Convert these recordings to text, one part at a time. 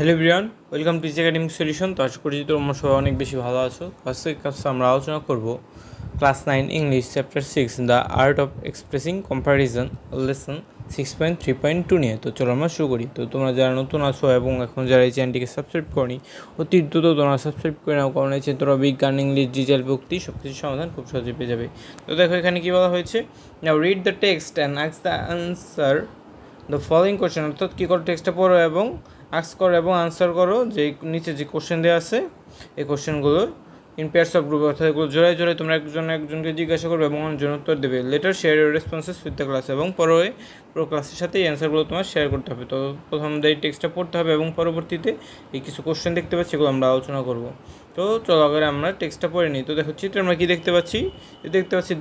Hello everyone, welcome to easy academic solution. তো আশা করি তোমরা সবাই অনেক বেশি ভালো আছো। আজকে ক্লাসে আমরা আলোচনা করব class 9 English chapter 6 the art of expressing comparison lesson 6.3.2 নিয়ে। তো চলো আমরা শুরু করি। তো তোমরা যারা নতুন আছো এবং এখন যারা এই চ্যানেলটিকে সাবস্ক্রাইব করনি, অতি দ্রুত তোমরা সাবস্ক্রাইব করে নাও, কারণ এই তোমরা বিজ্ঞান, ইংলিশ, ডিজিটাল ভক্তি সব কিছুর সমাধান খুব সহজে পেয়ে যাবে। তো দেখো এখানে কী বলা হয়েছে, now read the text and ask the answer the following question. অর্থাৎ কী করো, টেক্সটটা পড়ো এবং আস্ক করো এবং আনসার করো যে নিচে যে কোশ্চেন দেওয়া আছে এই কোশ্চেনগুলোর ইন পেয়ার্স অফ গ্রুপ, অর্থাৎ এগুলো জোড়ায় জোড়ায় তোমরা একজনকে জিজ্ঞাসা করবে এবং অন্যজন উত্তর দেবে। Letter share your responses with the class, এবং পরে পুরো ক্লাসের সাথে এই অ্যান্সারগুলো তোমার শেয়ার করতে হবে। তো প্রথম এই টেক্সটটা পড়তে হবে এবং পরবর্তীতে এই কিছু কোশ্চেন দেখতে পাচ্ছি, এগুলো আমরা আলোচনা করব। তো চলো আগে আমরা টেক্সটটা পড়ে নিই। তো দেখো চিত্রে আমরা কী দেখতে পাচ্ছি,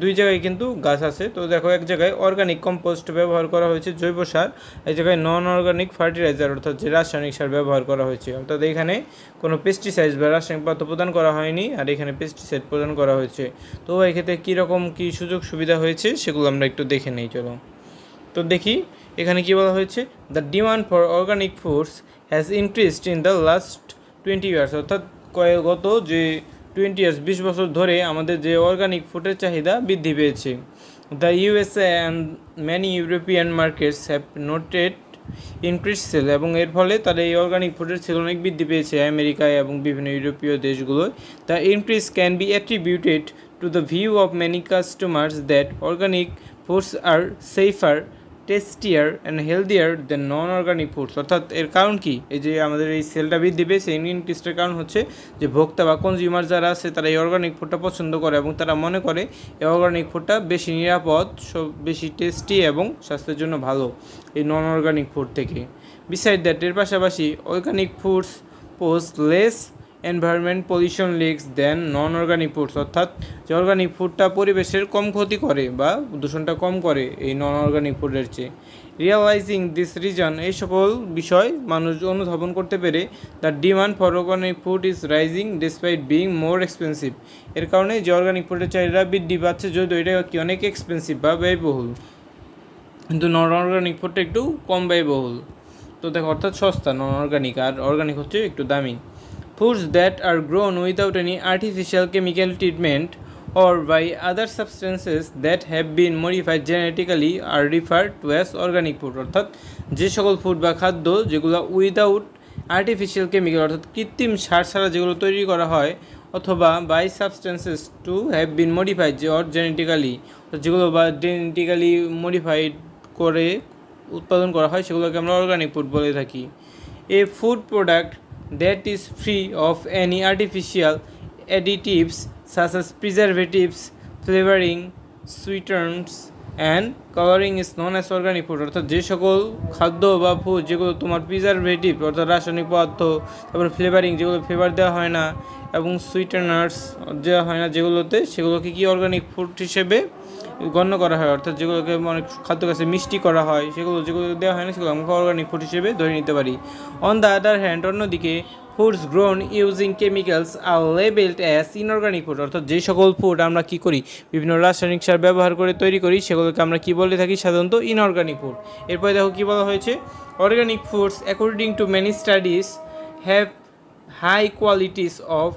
দুই জায়গায় কিন্তু গাছ আছে। তো দেখো এক জায়গায় অর্গানিক কম্পোস্ট ব্যবহার করা হয়েছে, জৈব সার, এক জায়গায় নন অর্গানিক ফার্টিলাইজার অর্থাৎ যে রাসায়নিক সার ব্যবহার করা হয়েছে। অর্থাৎ এখানে কোনো পেস্টিসাইড বা রাসায়নিক পদার্থ প্রদান করা হয়নি, আর এখানে পেস্টিসাইড প্রদান করা হয়েছে। তো এক্ষেত্রে কীরকম কী সুযোগ সুবিধা হয়েছে সেগুলো আমরা একটু দেখে নিই। চলো তো দেখি এখানে কী বলা হয়েছে, the demand for organic foods has increased in the last 20 years. অর্থাৎ গত যে 20 ইয়ার্স 20 বছর ধরে আমাদের যে অর্গানিক ফুডের চাহিদা বৃদ্ধি পেয়েছে। The USA and many European markets have noted increase sale, এবং এর ফলে তাদের এই অর্গানিক ফুডের সেল অনেক বৃদ্ধি পেয়েছে আমেরিকায় এবং বিভিন্ন ইউরোপীয় দেশগুলোয়। The increase can be attributed to the view of many customers that organic foods are safer, tastier and healthier than non organic foods. অর্থাৎ এর কারণ কি, এই যে আমাদের এই সেলটা বৃদ্ধি পেয়েছে, ইনক্রিজটার কারণ হচ্ছে যে ভোক্তা বা কনজিউমার যারা আছে তারা এই অর্গানিক ফুডটা পছন্দ করে এবং তারা মনে করে এই অর্গানিক ফুডটা বেশি নিরাপদ, বেশি টেস্টি এবং স্বাস্থ্যের জন্য ভালো এই নন অর্গানিক ফুড থেকে। বিসাইড দ্যাট, এর পাশাপাশি organic foods pose less environment pollution leaks than non organic foods. অর্থাৎ যে অর্গানিক ফুডটা পরিবেশের কম ক্ষতি করে বা দূষণটা কম করে এই নন অর্গানিক ফুডের চেয়ে। রিয়ালাইজিং দিস রিজন, এই সকল বিষয় মানুষ অনুধাবন করতে পেরে, the demand for organic food is rising despite being more expensive. এর কারণে যে অর্গানিক ফুডের চাহিদা বৃদ্ধি পাচ্ছে, যদিও এটা কি অনেক এক্সপেন্সিভ বা ব্যয়বহুল, কিন্তু নন অর্গানিক ফুডটা একটু কম ব্যয়বহুল। তো দেখো অর্থাৎ সস্তা নন অর্গানিক, আর অর্গানিক হচ্ছে একটু দামি। Foods that are grown without any artificial chemical treatment or by other substances that have been modified genetically are referred to as organic food। অর্থাৎ যে সকল ফুড বা খাদ্য যেগুলো উইদাউট আর্টিফিশিয়াল কেমিক্যাল অর্থাৎ কৃত্রিম সার ছাড়া যেগুলো তৈরি করা হয়, অথবা by substances to have been modified or genetically, যেগুলো বা জেনেটিক্যালি মডিফাইড করে উৎপাদন করা হয়, সেগুলোকে আমরা অর্গানিক ফুড বলে থাকি। A food product that is free of any artificial additives such as preservatives, flavoring, sweeteners and coloring is known as organic food। অর্থাৎ যে সকল খাদ্য বা ফুড যেগুলো তোমার প্রিজারভেটিভ অর্থাৎ রাসায়নিক পদার্থ, তারপরে ফ্লেভারিং যেগুলো ফ্লেভার দেওয়া হয় না, এবং সুইটেনার্স দেওয়া হয় না যেগুলোতে, সেগুলোকে কি অর্গানিক ফুড হিসেবে গণ্য করা হয়। অর্থাৎ যেগুলোকে অনেক খাদ্য কাছে মিষ্টি করা হয়, যেগুলো দেওয়া হয় না সেগুলো আমরা অর্গানিক ফুড হিসেবে ধরে নিতে পারি। অন দ্য আদার হ্যান্ড, অন্যদিকে ফুডস গ্রোন ইউজিং কেমিক্যালস আর লেবেলড অ্যাজ ইনঅর্গানিক ফুড। অর্থাৎ যে সকল ফুড আমরা কী করি, বিভিন্ন রাসায়নিক সার ব্যবহার করে তৈরি করি, সেগুলোকে আমরা কী বলে থাকি, সাধারণত ইনঅর্গানিক ফুড। এরপরে দেখো কী বলা হয়েছে, organic foods according to many studies have high qualities of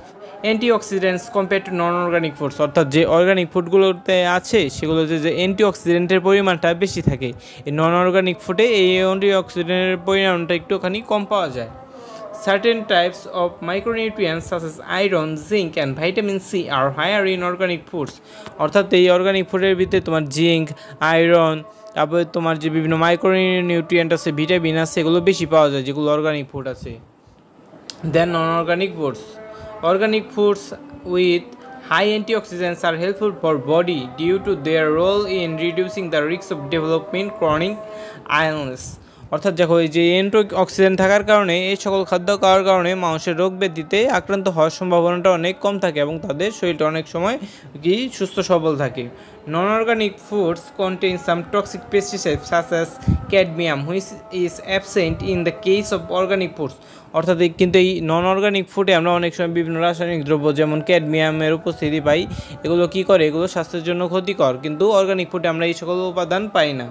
antioxidants compare to non organic foods. অর্থাৎ যে অর্গানিক ফুডগুলোতে আছে সেগুলোতে যে অ্যান্টিঅক্সিডেন্টের পরিমাণটা বেশি থাকে, এই নন অর্গানিক ফুডে এই অ্যান্টিঅক্সিডেন্টের পরিমাণটা একটুখানি কম পাওয়া যায়। Certain types of micronutrients such as iron, zinc and vitamin C are higher in organic foods। অর্থাৎ এই অর্গানিক ফুডের ভিতরে তোমার জিঙ্ক, আয়রন, তারপরে তোমার যে বিভিন্ন মাইক্রোনিউট্রিয়েন্ট আছে, ভিটামিন আছে, এগুলো বেশি পাওয়া যায় যেগুলো অর্গানিক ফুড আছে। Then non organic foods, organic foods with high antioxidants are helpful for body due to their role in reducing the risk of developing chronic illness। অর্থাৎ দেখো এই যে অ্যান্টিঅক্সিডেন্ট থাকার কারণে এই সকল খাদ্য খাওয়ার কারণে মানুষের রোগ ব্যাধিতে আক্রান্ত হওয়ার সম্ভাবনাটা অনেক কম থাকে এবং তাদের শরীরটা অনেক সময় কি সুস্থ সবল থাকে। নন organic foods contain some toxic pesticides such as cadmium which is absent in the case of organic foods. অর্থাৎ কিন্তু এই নন অর্গানিক ফুডে আমরা অনেক সময় বিভিন্ন রাসায়নিক দ্রব্য যেমন ক্যাডমিয়ামের উপস্থিতি পাই। এগুলো কী করে, এগুলো স্বাস্থ্যের জন্য ক্ষতিকর, কিন্তু অর্গানিক ফুডে আমরা এই সকল উপাদান পাই না।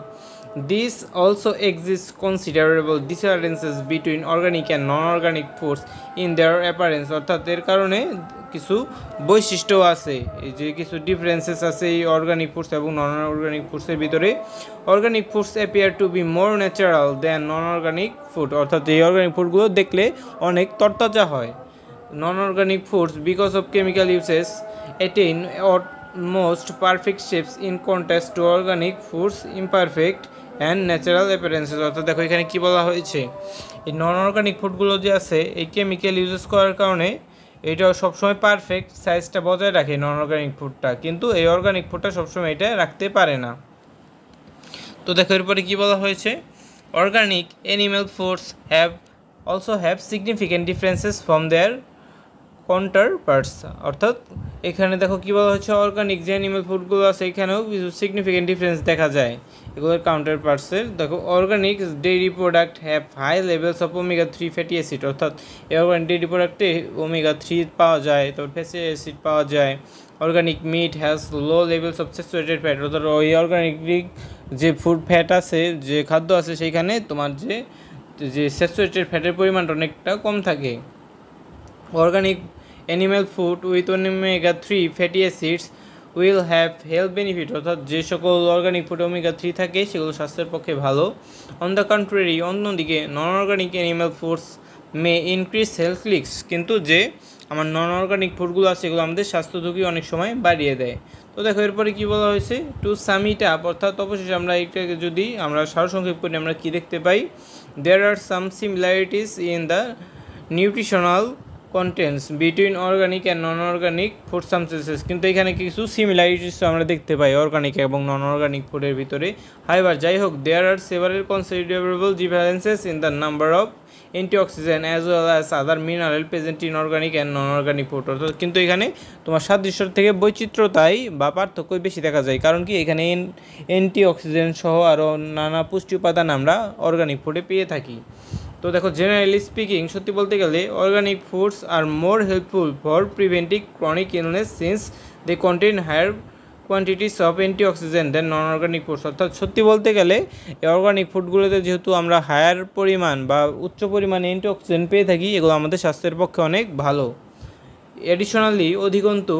This also exists considerable differences between organic and non-organic foods in their appearance অর্থাৎ এর কারণে কিছু বৈশিষ্ট্য আছে, এই যে কিছু ডিফারেন্সেস আছে এই অর্গানিক ফুডস এবং নন অর্গানিক ফুডসের ভিতরে। Organic foods appear to be more natural than non organic food অর্থাৎ এই অর্গানিক ফুডগুলো দেখলে অনেক তরতাজা হয়। নন organic foods because of chemical uses attain almost perfect shapes in contrast to organic foods imperfect and natural appearances অর্থাৎ দেখো এখানে কি বলা হয়েছে, এই নন অর্গানিক ফুডগুলো যে আছে এই কেমিক্যাল ইউজেস করার কারণে এটা সবসময় পারফেক্ট সাইজটা বজায় রাখে নন অর্গানিক ফুডটা, কিন্তু এই অর্গানিক ফুডটা সবসময় এটা রাখতে পারে না। তো দেখো এরপরে কি বলা হয়েছে, organic animal foods also have significant differences from their কাউন্টারপার্টস অর্থাৎ এখানে দেখো কী বলা হচ্ছে, অর্গানিক যে অ্যানিমেল ফুডগুলো আছে এখানেও কিছু সিগনিফিকেন্ট ডিফারেন্স দেখা যায় এগুলোর কাউন্টারপার্টসের। দেখো organic dairy product have high levels of omega 3 fatty acid অর্থাৎ এই অর্গানিক ডেইরি প্রোডাক্টে ওমেগা 3 পাওয়া যায়, তারপর ফ্যাটি অ্যাসিড পাওয়া যায়। Organic meat has low levels of saturated fat অর্থাৎ ওই অর্গানিক যে ফুড ফ্যাট আছে যে খাদ্য আছে সেইখানে তোমার যে স্যাচুরেটেড ফ্যাটের পরিমাণটা অনেকটা কম থাকে। Organic animal food with omega 3 fatty acids will have health benefit অর্থাৎ যে সকল অর্গানিক ফুড ওমেগা 3 থাকে সেগুলো স্বাস্থ্যের পক্ষে ভালো। অন দ্য কন্ট্রারি অন্যদিকে নন organic animal foods may increase health risk কিন্তু যে আমার নন অর্গানিক ফুডগুলো আছে এগুলো আমাদের স্বাস্থ্য ঝুঁকি অনেক সময় বাড়িয়ে দেয়। তো দেখো এরপরে কী বলা হয়েছে, টু সাম ইট আপ অর্থাৎ অবশেষে আমরা এটাকে যদি আমরা সারসংক্ষেপ করি আমরা কী দেখতে পাই, there are some similarities in the nutritional contents between organic and non organic food substances কিন্তু এখানে কিছু সিমিলারিটিস আমরা দেখতে পাই অর্গানিক এবং নন অর্গানিক ফুডের ভিতরে। হাইবার যাই হোক there are several considerable differences in the number of antioxidant as well as other mineral present in organic and non organic food অর্থাৎ কিন্তু এখানে তোমার সাদৃশ্যর থেকে বৈচিত্র্যতাই বা পার্থক্যই বেশি দেখা যায়, কারণ কি এখানে অ্যান্টিঅক্সিডেন্ট সহ আরও নানা পুষ্টি উপাদান আমরা অর্গানিক ফুডে পেয়ে থাকি। তো দেখো জেনারেলি স্পিকিং সত্যি বলতে গেলে organic foods are more helpful for preventing chronic illness since they contain higher quantities of antioxidant than non organic foods অর্থাৎ সত্যি বলতে গেলে এই অর্গানিক ফুডগুলোতে যেহেতু আমরা হায়ার পরিমাণ বা উচ্চ পরিমাণে অ্যান্টিঅক্সিডেন্ট পেয়ে থাকি এগুলো আমাদের স্বাস্থ্যের পক্ষে অনেক ভালো। এডিশনালি অধিকন্তু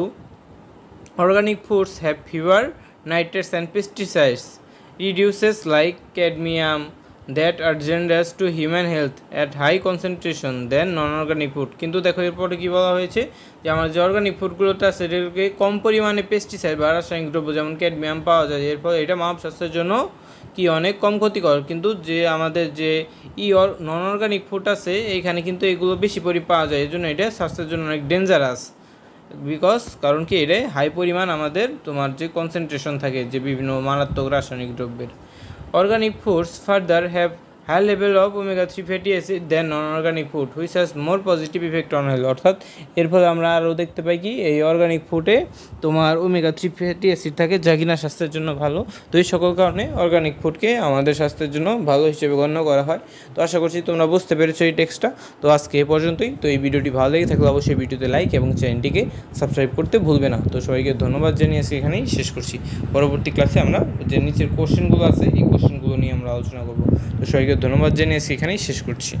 organic foods have fewer nitrates and pesticides reduces like cadmium that are dangerous to human health at high concentration than non-organic food কিন্তু দেখো এরপরে কী বলা হয়েছে যে আমার যে অর্গানিক ফুডগুলোতে আছে সেটাকে কম পরিমাণে পেস্টিসাইড বা রাসায়নিক দ্রব্য যেমন ক্যাডমিয়াম পাওয়া যায়, এরপর এটা মানব স্বাস্থ্যের জন্য কি অনেক কম ক্ষতিকর, কিন্তু যে আমাদের যে নন অর্গানিক ফুড আছে এইখানে কিন্তু এগুলো বেশি পাওয়া যায়, এই জন্য এটা স্বাস্থ্যের জন্য অনেক ডেঞ্জারাস কারণ কি এটা হাই পরিমাণ আমাদের তোমার যে কনসেন্ট্রেশন থাকে যে বিভিন্ন মারাত্মক রাসায়নিক দ্রব্যের। Organic foods further have high level of omega 3 fatty acid than non-organic food which has more positive effect on health অর্থাৎ এর ফলে আমরা আরও দেখতে পাই কি এই অর্গানিক ফুডে তোমার ওমেগা 3 ফ্যাটি অ্যাসিড থাকে যা কিনা স্বাস্থ্যের জন্য ভালো। তো এই সকল কারণে অর্গানিক ফুডকে আমাদের স্বাস্থ্যের জন্য ভালো হিসেবে গণ্য করা হয়। তো আশা করছি তোমরা বুঝতে পেরেছো এই টেক্সটটা। তো আজকে এ পর্যন্তই। তো এই ভিডিওটি ভালো লেগে থাকলে অবশ্যই ভিডিওতে লাইক এবং চ্যানেলটিকে সাবস্ক্রাইব করতে ভুলবে না। তো সবাইকে ধন্যবাদ জানিয়ে আজকে এখানেই শেষ করছি। পরবর্তী ক্লাসে আমরা যে নিচের কোশ্চেনগুলো আছে এই কোশ্চেনগুলো নিয়ে আমরা আলোচনা করব। তো সবাইকে ধন্যবাদ জানিয়ে আজকে এখানেই শেষ করছি।